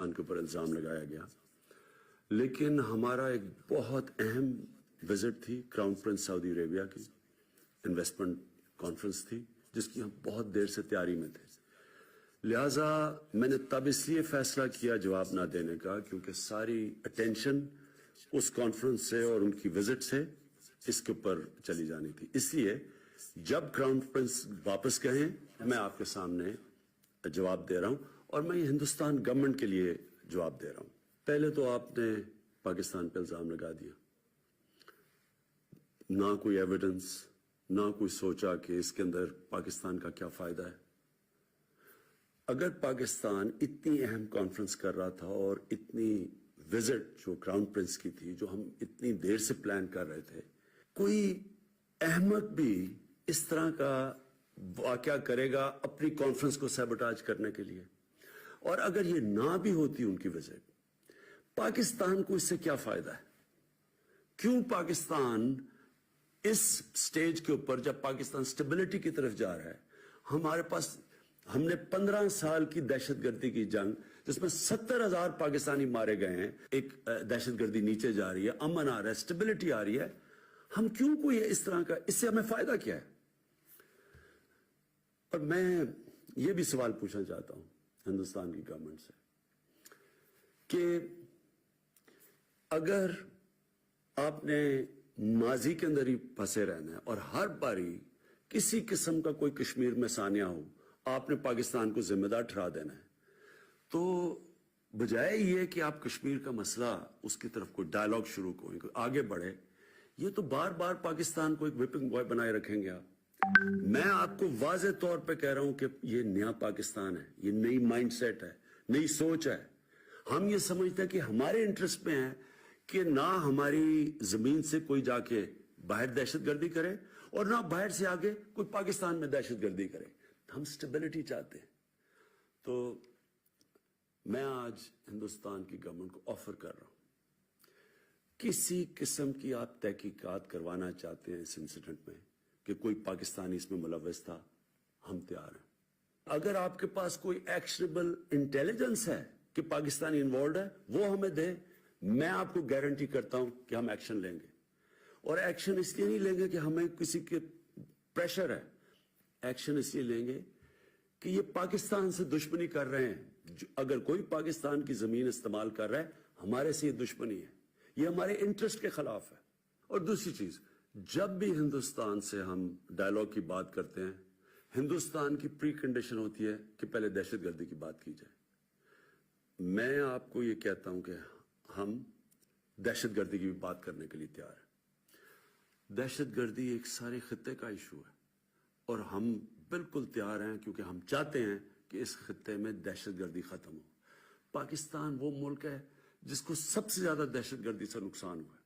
ان کے اوپر الزام لگایا گیا، لیکن ہمارا ایک بہت اہم وزٹ تھی کراؤن پرنس سعودی عربیہ کی، انویسٹمنٹ کانفرنس تھی جس کی ہم بہت دیر سے تیاری میں تھے، لہٰذا میں نے تب اس لیے فیصلہ کیا جواب نہ دینے کا کیونکہ ساری اٹینشن اس کانفرنس سے اور ان کی وزٹ سے اس کے اوپر چلی جانی تھی، اس لیے جب کراؤن پرنس واپس کہیں میں آپ کے سامنے جواب دے رہا ہوں اور میں یہ ہندوستان گورنمنٹ کے لیے جواب دے رہا ہوں۔ پہلے تو آپ نے پاکستان پہ الزام لگا دیا، نہ کوئی ایویڈنس، نہ کوئی سوچا کہ اس کے اندر پاکستان کا کیا فائدہ ہے۔ اگر پاکستان اتنی اہم کانفرنس کر رہا تھا اور اتنی وزٹ جو کراؤن پرنس کی تھی جو ہم اتنی دیر سے پلان کر رہے تھے، کوئی احمق بھی اس طرح کا واقعہ کرے گا اپنی کانفرنس کو سیبوٹاج کرنے کے لیے؟ اور اگر یہ نہ بھی ہوتی ان کی وزٹ، پاکستان کو اس سے کیا فائدہ ہے؟ کیوں پاکستان اس سٹیج کے اوپر، جب پاکستان سٹیبلٹی کی طرف جا رہا ہے، ہمارے پاس ہم نے 15 سال کی دہشت گردی کی جنگ جس میں 70,000 پاکستانی مارے گئے ہیں، ایک دہشت گردی نیچے جا رہی ہے، امن آ رہا ہے، سٹیبلٹی آ رہی ہے، ہم کیوں کوئی اس طرح کا، اس سے ہمیں فائدہ کیا ہے؟ اور میں یہ بھی سوال پوچھنا چاہتا ہوں ہندوستان کی گورنمنٹ سے کہ اگر آپ نے ماضی کے اندر ہی پھنسے رہنا ہے اور ہر باری کسی قسم کا کوئی کشمیر میں سانیہ ہو آپ نے پاکستان کو ذمہ دار ٹھہرا دینا ہے، تو بجائے یہ کہ آپ کشمیر کا مسئلہ اس کی طرف کوئی ڈائیلاگ شروع کریں، کوئی آگے بڑھے، یہ تو بار بار پاکستان کو ایک وپنگ بوائے بنائے رکھیں گے آپ۔ میں آپ کو واضح طور پہ کہہ رہا ہوں کہ یہ نیا پاکستان ہے، یہ نئی مائنڈ سیٹ ہے، نئی سوچ ہے۔ ہم یہ سمجھتے ہیں کہ ہمارے انٹرسٹ میں ہے کہ نہ ہماری زمین سے کوئی جا کے باہر دہشت گردی کرے اور نہ باہر سے آگے کوئی پاکستان میں دہشت گردی کرے، ہم سٹیبلٹی چاہتے ہیں۔ تو میں آج ہندوستان کی گورنمنٹ کو آفر کر رہا ہوں، کسی قسم کی آپ تحقیقات کروانا چاہتے ہیں اس انسیڈنٹ میں کہ کوئی پاکستانی اس میں ملوث تھا، ہم تیار ہیں۔ اگر آپ کے پاس کوئی ایکشنیبل انٹیلیجنس ہے کہ پاکستانی انوالوڈ ہے، وہ ہمیں دے، میں آپ کو گارنٹی کرتا ہوں کہ ہم ایکشن لیں گے۔ اور ایکشن اس لیے نہیں لیں گے کہ ہمیں کسی کے پریشر ہے، ایکشن اس لیے لیں گے کہ یہ پاکستان سے دشمنی کر رہے ہیں۔ اگر کوئی پاکستان کی زمین استعمال کر رہا ہے، ہمارے سے یہ دشمنی ہے، یہ ہمارے انٹرسٹ کے خلاف ہے۔ اور دوسری چیز، جب بھی ہندوستان سے ہم ڈائیلاگ کی بات کرتے ہیں، ہندوستان کی پری کنڈیشن ہوتی ہے کہ پہلے دہشت گردی کی بات کی جائے۔ میں آپ کو یہ کہتا ہوں کہ ہم دہشت گردی کی بھی بات کرنے کے لیے تیار ہیں۔ دہشت گردی ایک سارے خطے کا ایشو ہے اور ہم بالکل تیار ہیں کیونککہ ہم چاہتے ہیں کہ اس خطے میں دہشت گردی ختم ہو۔ پاکستان وہ ملک ہے جس کو سب سے زیادہ دہشت گردی سے نقصان ہوا ہے،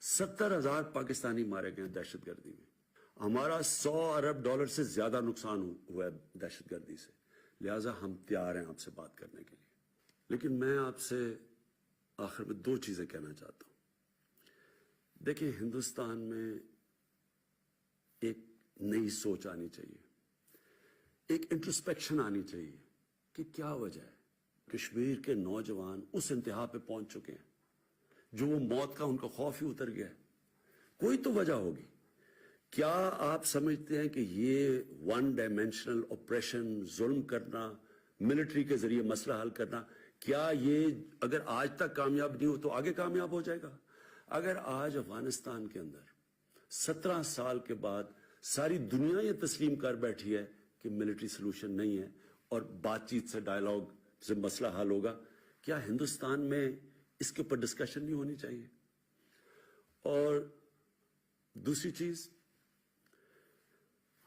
70,000 پاکستانی مارے گئے ہیں دہشت گردی میں، ہمارا $100 ارب سے زیادہ نقصان ہوا ہے دہشت گردی سے، لہٰذا ہم تیار ہیں آپ سے بات کرنے کے لیے۔ لیکن میں آپ سے آخر میں 2 چیزیں کہنا چاہتا ہوں۔ دیکھیں، ہندوستان میں ایک نئی سوچ آنی چاہیے، ایک انٹرسپیکشن آنی چاہیے کہ کیا وجہ ہے کشمیر کے نوجوان اس انتہا پہ پہنچ چکے ہیں جو وہ موت کا ان کا خوف ہی اتر گیا ہے۔ کوئی تو وجہ ہوگی۔ کیا آپ سمجھتے ہیں کہ یہ ون ڈائمینشنل آپریشن، ظلم کرنا، ملٹری کے ذریعے مسئلہ حل کرنا، کیا یہ اگر آج تک کامیاب نہیں ہو تو آگے کامیاب ہو جائے گا؟ اگر آج افغانستان کے اندر 17 سال کے بعد ساری دنیا یہ تسلیم کر بیٹھی ہے کہ ملٹری سلوشن نہیں ہے اور بات چیت سے، ڈائیلاگ سے مسئلہ حل ہوگا، کیا ہندوستان میں اس کے اوپر ڈسکشن نہیں ہونی چاہیے؟ اور دوسری چیز،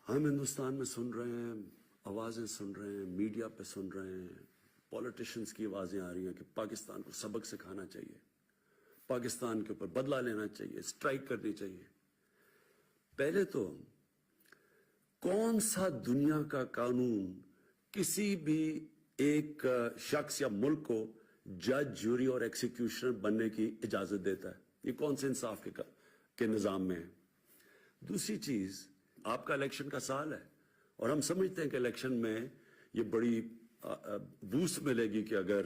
ہم ہندوستان میں سن رہے ہیں، آوازیں سن رہے ہیں، میڈیا پہ سن رہے ہیں، پولیٹیشنز کی آوازیں آ رہی ہیں کہ پاکستان کو سبق سکھانا چاہیے، پاکستان کے اوپر بدلہ لینا چاہیے، اسٹرائک کرنی چاہیے۔ پہلے تو کون سا دنیا کا قانون کسی بھی ایک شخص یا ملک کو جج، جوری اور ایکسیکیوشنر بننے کی اجازت دیتا ہے؟ یہ کون سے انصاف کے نظام میں ہے؟ دوسری چیز، آپ کا الیکشن کا سال ہے اور ہم سمجھتے ہیں کہ الیکشن میں یہ بڑی بوسٹ ملے گی کہ اگر